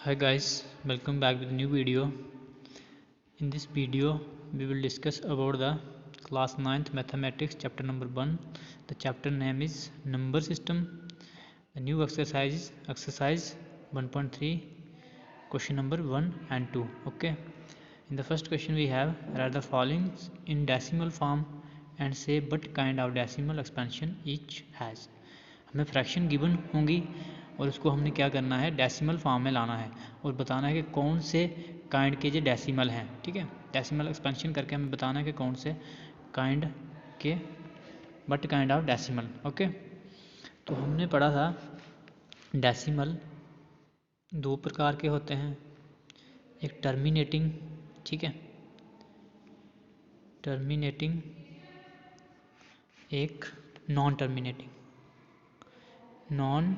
Hi guys, welcome back with a new video. In this video, we will discuss about the class 9th mathematics chapter number 1. The chapter name is number system. The new exercise is exercise 1.3, question number 1 and 2. Okay. In the first question we have write the following in decimal form and say what kind of decimal expansion each has. हमें fraction given होंगी और उसको हमने क्या करना है, decimal form में लाना है और बताना है कि कौन से काइंड के जो डेसिमल हैं. ठीक है, डेसिमल एक्सपेंशन करके हमें बताना है कि कौन से काइंड के but kind of decimal. Okay, तो हमने पढ़ा था डेसिमल दो प्रकार के होते हैं, एक टर्मिनेटिंग, ठीक है, टर्मिनेटिंग, एक non terminating. Non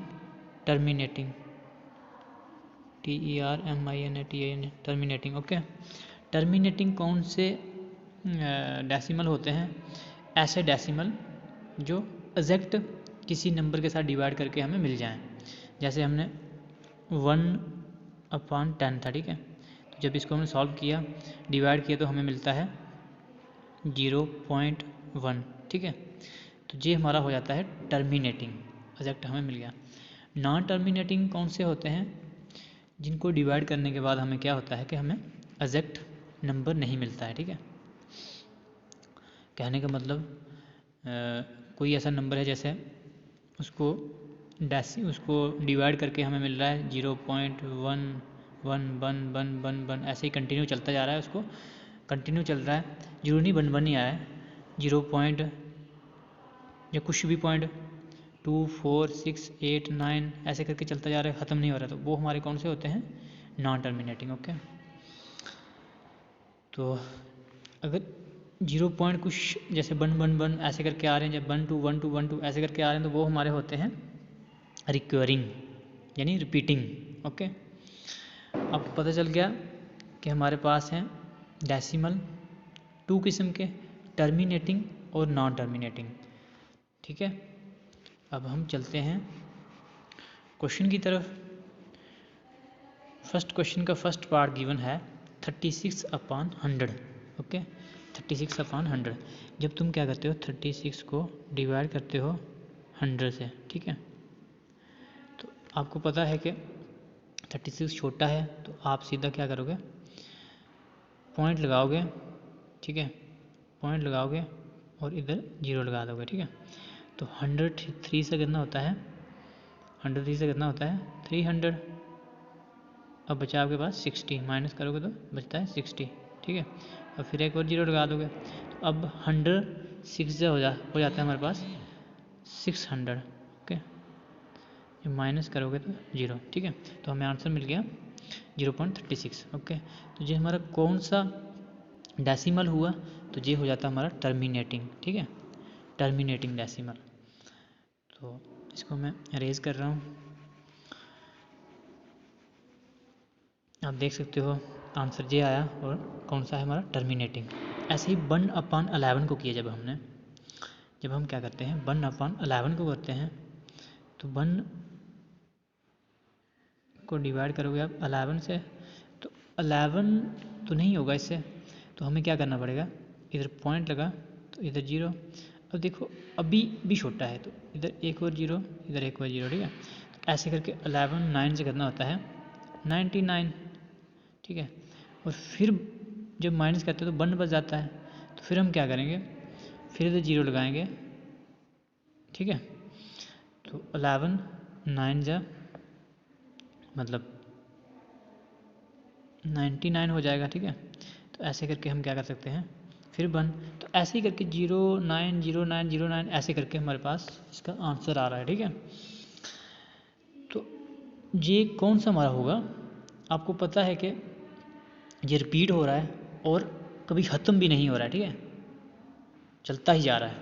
terminating, TERMINATING, terminating. Okay, terminating कौन से डेसिमल होते हैं? ऐसे डेसिमल जो एग्जैक्ट किसी नंबर के साथ डिवाइड करके हमें मिल जाएं. जैसे हमने 1/10 था, ठीक है, तो जब इसको हमने सॉल्व किया, डिवाइड किया, तो हमें मिलता है 0.1. ठीक है, तो ये हमारा हो जाता है टर्मिनेटिंग, एग्जैक्ट हमें मिल गया. नॉन टर्मिनेटिंग कौन से होते हैं? जिनको डिवाइड करने के बाद हमें क्या होता है कि हमें एग्जैक्ट नंबर नहीं मिलता है. ठीक है, कहने का मतलब कोई ऐसा नंबर है जैसे उसको डिवाइड करके हमें मिल रहा है 0.11111, ऐसे ही कंटिन्यू चलता जा रहा है, उसको कंटिन्यू चल रहा है, 0 नहीं 1 ही आया है, 0 पॉइंट या कुछ भी पॉइंट 2 4 6 8 9 ऐसे करके चलता जा रहा है, ख़त्म नहीं हो रहा, तो वो हमारे कौन से होते हैं? Non terminating. ओके, तो अगर 0 पॉइंट कुछ जैसे 1 ऐसे करके आ रहे हैं, जब 1 2 1 2 1 2 ऐसे करके आ रहे हैं, तो वो हमारे होते हैं रिक्योरिंग, यानी रिपीटिंग. ओके, आपको पता चल गया कि हमारे पास हैं डेसिमल 2 किस्म के, टर्मिनेटिंग और नॉन टर्मिनेटिंग. ठीक है, अब हम चलते हैं क्वेश्चन की तरफ. फर्स्ट क्वेश्चन का फर्स्ट पार्ट गिवन है 36/100. ओके, 36/100. जब तुम क्या करते हो, 36 को डिवाइड करते हो 100 से, ठीक है, तो आपको पता है कि 36 छोटा है, तो आप सीधा क्या करोगे, पॉइंट लगाओगे. ठीक है, पॉइंट लगाओगे और इधर 0 लगा दोगे. ठीक है, तो 103 से कितना होता है, 103 से कितना होता है 300. अब बचा आपके पास 60, माइनस करोगे तो बचता है 60. ठीक है, अब फिर एक और 0 लगा दोगे, तो अब 106 से हो जाता है हमारे पास 600. ओके, माइनस करोगे तो 0. ठीक है, तो हमें आंसर मिल गया 0.36. ओके, तो ये हमारा कौन सा डेसिमल हुआ, तो ये हो जाता है हमारा टर्मिनेटिंग. ठीक है, टर्मिनेटिंग डेसिमल. तो इसको मैं अरेज कर रहा हूँ, आप देख सकते हो आंसर ये आया, और कौन सा है हमारा टर्मिनेटिंग. ऐसे ही 1/11 को किया, जब हम क्या करते हैं 1/11 को करते हैं, तो 1 को डिवाइड करोगे आप 11 से, तो 11 तो नहीं होगा इससे, तो हमें क्या करना पड़ेगा, इधर पॉइंट लगा तो इधर 0. अब देखो अभी भी छोटा है, तो इधर एक और 0, इधर एक और 0. ठीक है, तो ऐसे करके 11 9 से कितना होता है 99. ठीक है, और फिर जब माइनस करते हैं तो 1 बच जाता है, तो फिर हम क्या करेंगे, फिर इधर 0 लगाएंगे. ठीक है, तो 11 9 मतलब 99 हो जाएगा. ठीक है, तो ऐसे करके हम क्या कर सकते हैं, फिर 1, तो ऐसे ही करके 0 9 0 9 0 9 ऐसे करके हमारे पास इसका आंसर आ रहा है. ठीक है, तो ये कौन सा हमारा होगा, आपको पता है कि ये रिपीट हो रहा है और कभी ख़त्म भी नहीं हो रहा है. ठीक है, चलता ही जा रहा है,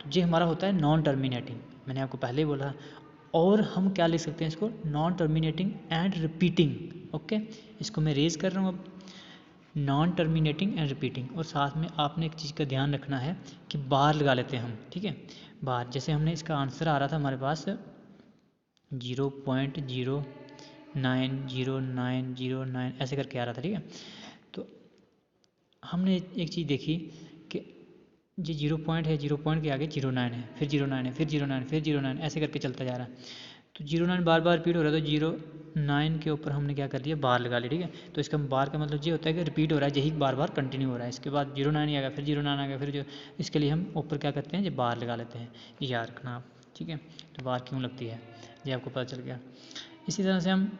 तो ये हमारा होता है नॉन टर्मिनेटिंग. मैंने आपको पहले ही बोला. और हम क्या लिख सकते हैं इसको, non terminating and repeating. Okay, इसको मैं रेज कर रहा हूँ अब, नॉन टर्मिनेटिंग एंड रिपीटिंग. और साथ में आपने एक चीज़ का ध्यान रखना है कि बार लगा लेते हैं हम. ठीक है, बार, जैसे हमने इसका आंसर आ रहा था हमारे पास 0.0 90909 ऐसे करके आ रहा था, ठीक है। तो हमने एक चीज़ देखी कि ये 0 पॉइंट है, 0 पॉइंट के आगे 09 है, फिर 09 है, फिर 09, फिर 09, ऐसे करके चलता जा रहा है। तो 09 बार बार रिपीट हो रहा है, तो 09 के ऊपर हमने क्या कर दिया, बार लगा ली, ठीक है। तो इसका बार का मतलब ये होता है कि रिपीट हो रहा है, यही बार बार कंटिन्यू हो रहा है। इसके बाद 09 आएगा, फिर 09 आएगा, फिर जो इसके लिए हम ऊपर क्या करते हैं, ये बार लगा लेते हैं, ये याद रखना आप, ठीक है। तो बार क्यों लगती है ये आपको पता चल गया। इसी तरह से हम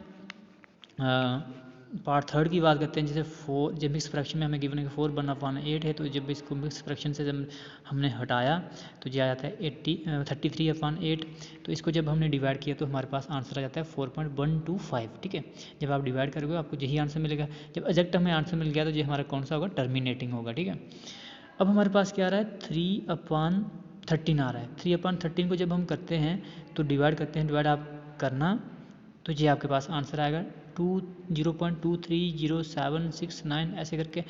पार्ट थर्ड की बात करते हैं। जैसे 4 जब मिक्स फ्रैक्शन में हमें गिवन है कि 4/8 है, तो जब इसको मिक्स फ्रैक्शन से जब हमने हटाया तो ये आ जाता है 33/8। तो इसको जब हमने डिवाइड किया तो हमारे पास आंसर आ जाता है 4.125, ठीक है। जब आप डिवाइड करोगे आपको यही आंसर मिलेगा। जब एग्जैक्ट हमें आंसर मिल गया तो ये हमारा कौन सा होगा, टर्मिनेटिंग होगा, ठीक है। अब हमारे पास क्या आ रहा है, 3/13 आ रहा है। 3/13 को जब हम करते हैं तो डिवाइड करते हैं, डिवाइड आप करना, तो ये आपके पास आंसर आएगा 0.230769 ऐसे करके।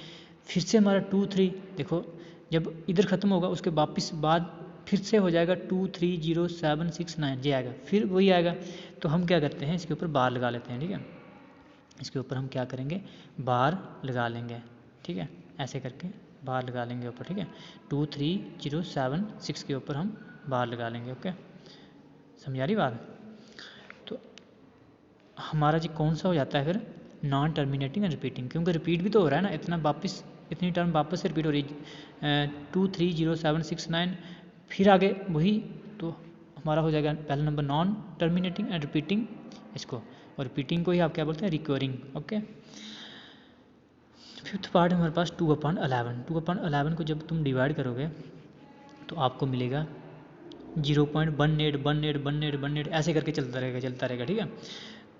फिर से हमारा 23 देखो, जब इधर ख़त्म होगा उसके वापस बाद फिर से हो जाएगा 230769, ये आएगा, फिर वही आएगा। तो हम क्या करते हैं, इसके ऊपर बार लगा लेते हैं, ठीक है। इसके ऊपर हम क्या करेंगे, बार लगा लेंगे, ठीक है, ऐसे करके बार लगा लेंगे ऊपर, ठीक है। 23076 के ऊपर हम बार लगा लेंगे, ओके। समझा रही बात। तो हमारा जी कौन सा हो जाता है फिर, नॉन टर्मिनेटिंग एंड रिपीटिंग, क्योंकि रिपीट भी तो हो रहा है ना, इतना वापस इतनी टर्म वापस से रिपीट हो रही है 230769, फिर आगे वही। तो हमारा हो जाएगा पहला number non terminating and repeating इसको, और रिपीटिंग को ही आप क्या बोलते हैं, रिकरिंग, ओके। फिफ्थ पार्ट हमारे पास 2/11। 2/11 को जब तुम डिवाइड करोगे तो आपको मिलेगा 0.18 ऐसे करके चलता रहेगा, ठीक है।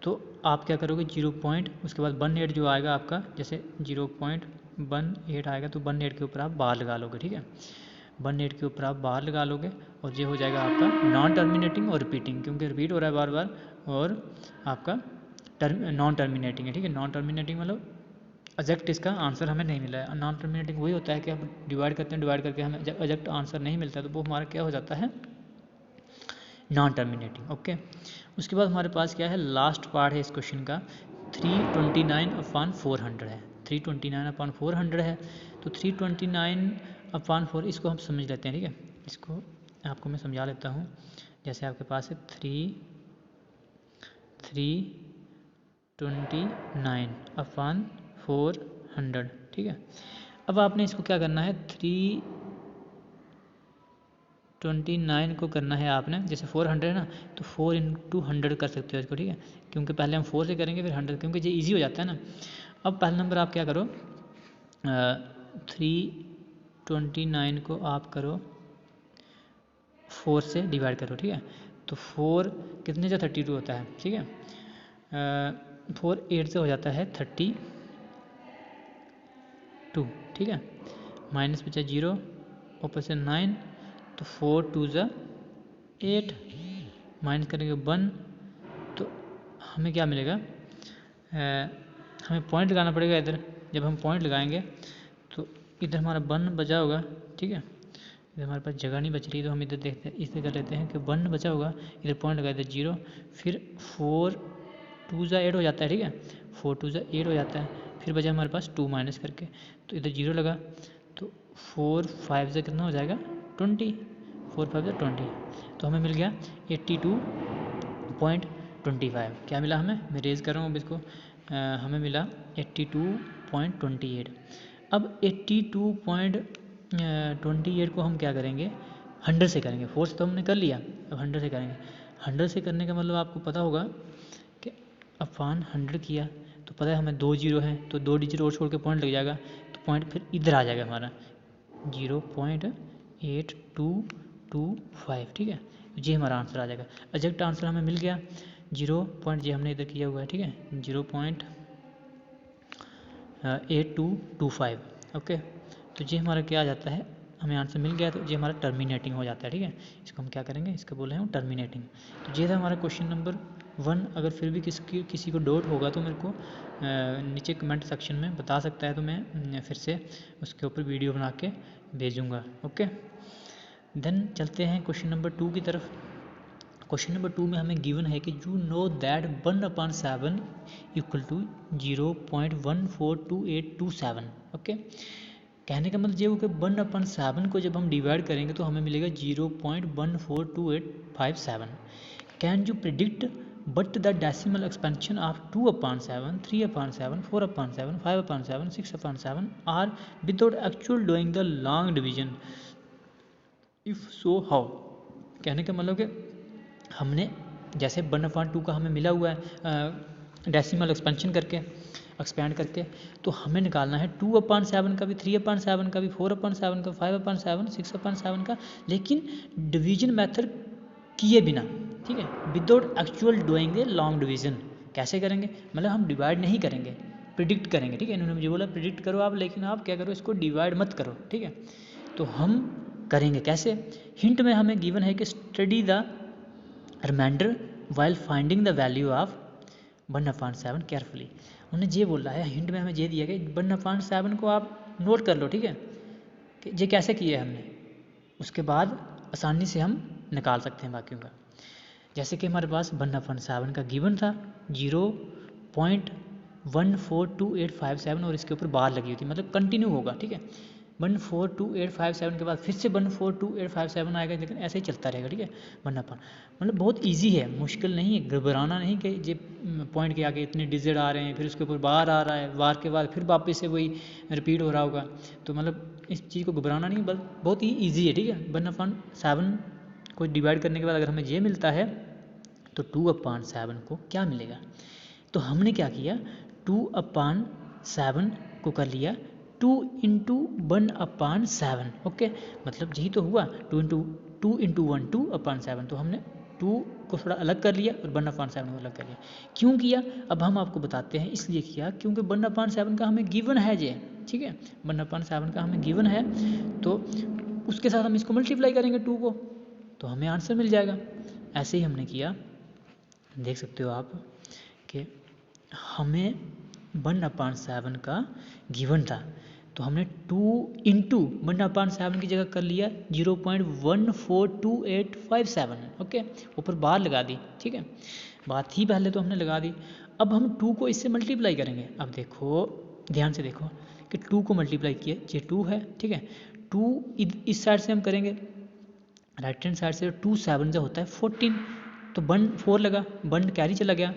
तो आप क्या करोगे, 0 पॉइंट उसके बाद 18 जो आएगा आपका, जैसे 0.18 आएगा तो 18 के ऊपर आप बार लगा लोगे, ठीक है। 18 के ऊपर आप बार लगा लोगे और ये हो जाएगा आपका नॉन टर्मिनेटिंग और रिपीटिंग, क्योंकि रिपीट हो रहा है बार बार, और आपका नॉन टर्मिनेटिंग है, ठीक है। नॉन टर्मिनेटिंग मतलब एग्जैक्ट इसका आंसर हमें नहीं मिला है। नॉन टर्मिनेटिंग वही होता है कि हम डिवाइड करते हैं, डिवाइड करके हमें एग्जैक्ट आंसर नहीं मिलता है, तो वो हमारा क्या हो जाता है, नॉन टर्मिनेटिंग, ओके। उसके बाद हमारे पास क्या है, लास्ट पार्ट है इस क्वेश्चन का, 329/400 है। 329/400 है, तो 329/4 इसको हम समझ लेते हैं, ठीक है। इसको आपको मैं समझा लेता हूँ। जैसे आपके पास है 329/400, ठीक है। अब आपने इसको क्या करना है, 329 को करना है आपने, जैसे 400 है ना, तो 4 × 100 कर सकते हो इसको, ठीक है। क्योंकि पहले हम 4 से करेंगे फिर 100, क्योंकि ये इजी हो जाता है ना। अब पहला नंबर आप क्या करो, 329 को आप करो 4 से डिवाइड करो, ठीक है। तो 4 कितने से 32 होता है, ठीक है। 4 8 से हो जाता है 32, ठीक है। माइनस बचा 0, ऊपर से 9, तो 4 2 ज़ा 8, माइनस करेंगे 1, तो हमें क्या मिलेगा, हमें पॉइंट लगाना पड़ेगा इधर। जब हम पॉइंट लगाएंगे तो इधर हमारा 1 बचा होगा, ठीक है। इधर हमारे पास जगह नहीं बच रही, तो हम इधर देखते हैं, इसे कर लेते हैं कि 1 बचा होगा, इधर पॉइंट लगा, इधर 0, फिर 4 2 ज़ा 8 हो जाता है, ठीक है। 4 2 ज़ा 8 हो जाता है, फिर बचा हमारे पास 2 माइनस करके, तो इधर 0 लगा, तो 4 5 ज़ा कितना हो जाएगा 20, 4 5 ज़ा 20, तो हमें मिल गया 82.25। क्या मिला हमें, मैं रेज़ कर रहा हूँ अब इसको, हमें मिला 82.28। अब 82.28 को हम क्या करेंगे, 100 से करेंगे। 4 से तो हमने कर लिया, अब 100 से करेंगे। 100 से करने का मतलब आपको पता होगा कि अपान 100 किया तो पता है हमें 2 0 हैं, तो 2 डिजिट और छोड़ के पॉइंट लग जाएगा, तो पॉइंट फिर इधर आ जाएगा हमारा 0.8225, ठीक है। ये हमारा आंसर आ जाएगा। एग्जैक्ट आंसर हमें मिल गया 0 पॉइंट, ये हमने इधर किया हुआ है, ठीक है, 0.8225, ओके। तो ये हमारा क्या आ जाता है, हमें आंसर मिल गया, तो ये हमारा टर्मिनेटिंग हो जाता है, ठीक है। इसको हम क्या करेंगे, इसको बोले हम टर्मिनेटिंग। तो ये था हमारा क्वेश्चन नंबर 1। अगर फिर भी किसी को डाउट होगा तो मेरे को नीचे कमेंट सेक्शन में बता सकता है, तो मैं फिर से उसके ऊपर वीडियो बना के भेजूँगा, ओके। देन चलते हैं क्वेश्चन नंबर 2 की तरफ। क्वेश्चन नंबर 2 में हमें गिवन है कि you know that 1/7 equal to 0.142827। Okay, कहने का मतलब ये हो कि 1/7 को जब हम डिवाइड करेंगे तो हमें मिलेगा 0.142857। Can you predict but the decimal expansion of 2/7, 3/7, 4/7, 5/7, 6/7 are without actual doing the long division, if so how. कहने का मतलब कि हमने जैसे 1/2 का हमें मिला हुआ है डेसिमल एक्सपेंशन करके, एक्सपेंड करके, तो हमें निकालना है 2/7 का भी, 3/7 का भी, 4/7 का, 5/7, 6/7 का, लेकिन डिवीजन मेथड किए बिना, ठीक है, without actual doing a long division. कैसे करेंगे, मतलब हम डिवाइड नहीं करेंगे, प्रिडिक्ट करेंगे, ठीक है। इन्होंने मुझे बोला प्रिडिक्ट करो आप, लेकिन आप क्या करो, इसको डिवाइड मत करो, ठीक है। तो हम करेंगे कैसे, हिंट में हमें गिवन है कि study the reminder while finding the value of 1/7 carefully. उन्हें ये बोला है, हिंट में हमें ये दिया कि 1/7 को आप नोट कर लो, ठीक है, कि ये कैसे किया है हमने, उसके बाद आसानी से हम निकाल सकते हैं बाकियों का। जैसे कि हमारे पास 1/7 का गिवन था 0.142857 और इसके ऊपर बार लगी हुई थी, मतलब कंटिन्यू होगा, ठीक है। 1/42857 के बाद फिर से 1/42857 आएगा, लेकिन ऐसे ही चलता रहेगा, ठीक है। 1/, मतलब बहुत इजी है, मुश्किल नहीं है, घबराना नहीं कि ये पॉइंट के आगे इतने डिजिट आ रहे हैं, फिर उसके ऊपर बार आ रहा है, बार के बाद फिर वापस से वही रिपीट हो रहा होगा, तो मतलब इस चीज़ को घबराना नहीं, बस बहुत ही ईजी है, ठीक है। 1/7 को डिवाइड करने के बाद अगर हमें ये मिलता है तो 2/7 को क्या मिलेगा, तो हमने क्या किया, 2/7 को कर लिया 2 × 1/7। ओके, मतलब यही तो हुआ, 2 × 1 2/7, तो हमने 2 को थोड़ा अलग कर लिया और 1/7 को अलग कर लिया। क्यों किया, अब हम आपको बताते हैं, इसलिए किया क्योंकि 1/7 का हमें गिवन है ये, ठीक है। 1/7 का हमें गिवन है, तो उसके साथ हम इसको मल्टीप्लाई करेंगे 2 को, तो हमें आंसर मिल जाएगा। ऐसे ही हमने किया, देख सकते हो आप कि हमें 1/7 का गिवन था, तो हमने 2 × 1/7 की जगह कर लिया 0.142857। ओके, ऊपर बार लगा दी, ठीक है, बात ही पहले तो हमने लगा दी। अब हम 2 को इससे मल्टीप्लाई करेंगे। अब देखो, ध्यान से देखो कि 2 को मल्टीप्लाई किया, ये 2 है, ठीक है। 2 इस साइड से हम करेंगे, राइट हैंड साइड से, 2 7 जो होता है 14, तो 1 4 लगा, 1 कैरी चला गया,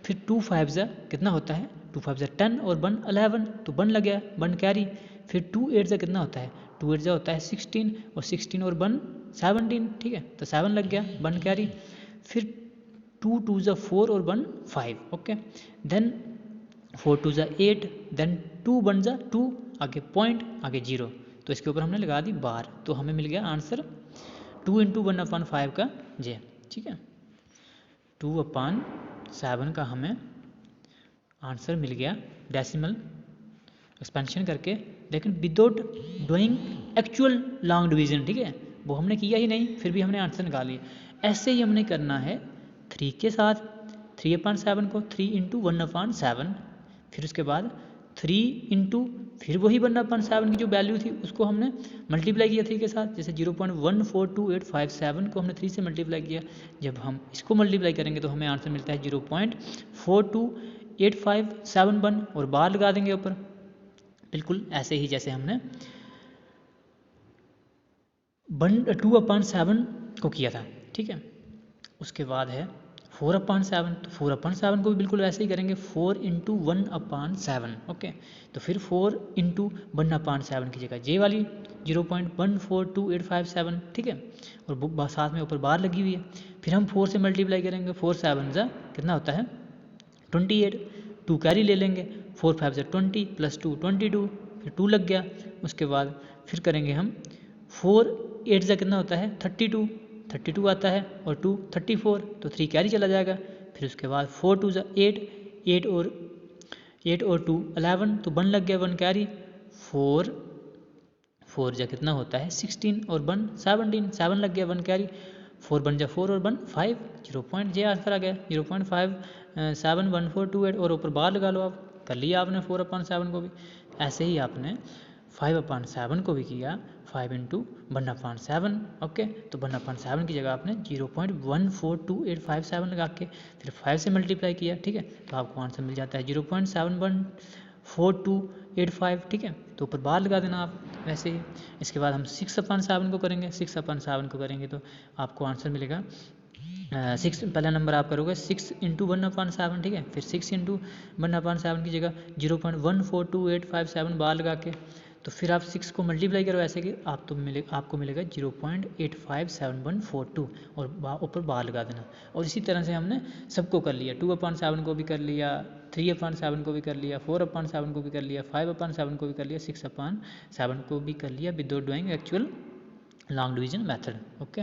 फिर 2 5 जा कितना होता है, 2 5 जा 10 और 1 11, तो 1 लग गया, 1 कैरी, फिर 2 8 जा कितना होता है, 2 8 जा होता है 16 और 16 और 1 17, ठीक है, तो 7 लग गया, 1 कैरी, फिर 2 2 जा 4 और 1 5। ओके, देन 4 2 जा 8, देन 2 1 जा 2, आगे पॉइंट, आगे 0, तो इसके ऊपर हमने लगा दी बार, तो हमें मिल गया आंसर 2 × 1/5 का जे, ठीक है। 2/7 का हमें आंसर मिल गया डेसिमल एक्सपेंशन करके, लेकिन without doing actual long division, ठीक है, वो हमने किया ही नहीं, फिर भी हमने आंसर निकाल लिया। ऐसे ही हमने करना है 3 के साथ, 3/7 को 3 × 1/7, फिर उसके बाद 3 × फिर वही 1/7 की जो वैल्यू थी उसको हमने मल्टीप्लाई किया 3 के साथ, जैसे 0.142857 को हमने 3 से मल्टीप्लाई किया, जब हम इसको मल्टीप्लाई करेंगे तो हमें आंसर मिलता है 0.428571 और बार लगा देंगे ऊपर, बिल्कुल ऐसे ही जैसे हमने 2/7 को किया था, ठीक है। उसके बाद है 4/7, तो 4/7 को भी बिल्कुल वैसे ही करेंगे, 4 × 1/7। ओके, तो फिर 4 × 1/7 की जगह जे वाली 0.142857, ठीक है, और साथ में ऊपर बार लगी हुई है। फिर हम 4 से मल्टीप्लाई करेंगे, 4 7 जा कितना होता है 28, 2 कैरी ले लेंगे, 4 5 जा 20 + 2 22, फिर 2 लग गया। उसके बाद फिर करेंगे हम 4 8 जा कितना होता है 32 आता है, और 2 34, तो 3 कैरी चला जाएगा। फिर उसके बाद 4 2 जा 8, 8 और 2 11, तो 1 लग गया, 1 कैरी, 4 जा कितना होता है 16 और 1 17, 7 लग गया, 1 कैरी, 4 1 जा 4 और 1 5, 0. जे आंसर आ गया 0.571428, और ऊपर बार लगा लो आप, कर लिया आपने 4/7 को भी। ऐसे ही आपने 5/7 को भी किया, 5 इंटू 1/7। ओके, तो 1/7 की जगह आपने 0.142857 लगा के फिर 5 से मल्टीप्लाई किया, ठीक है, तो आपको आंसर मिल जाता है 0.714285, ठीक है। तो ऊपर बार लगा देना आप वैसे ही। इसके बाद हम 6/7 को करेंगे। 6/7 को करेंगे तो आपको आंसर मिलेगा 6, पहला नंबर आप करोगे 6 इंटू 1/7, ठीक है, फिर 6 इंटू 1/7 की जगह 0.142857 बार लगा के, तो फिर आप 6 को मल्टीप्लाई करो ऐसे कि आपको मिलेगा 0.857142 और ऊपर बार लगा देना। और इसी तरह से हमने सबको कर लिया, 2/7 को भी कर लिया, 3/7 को भी कर लिया, 4/7 को भी कर लिया, 5/7 को भी कर लिया, 6/7 को भी कर लिया without doing actual long division method. Okay.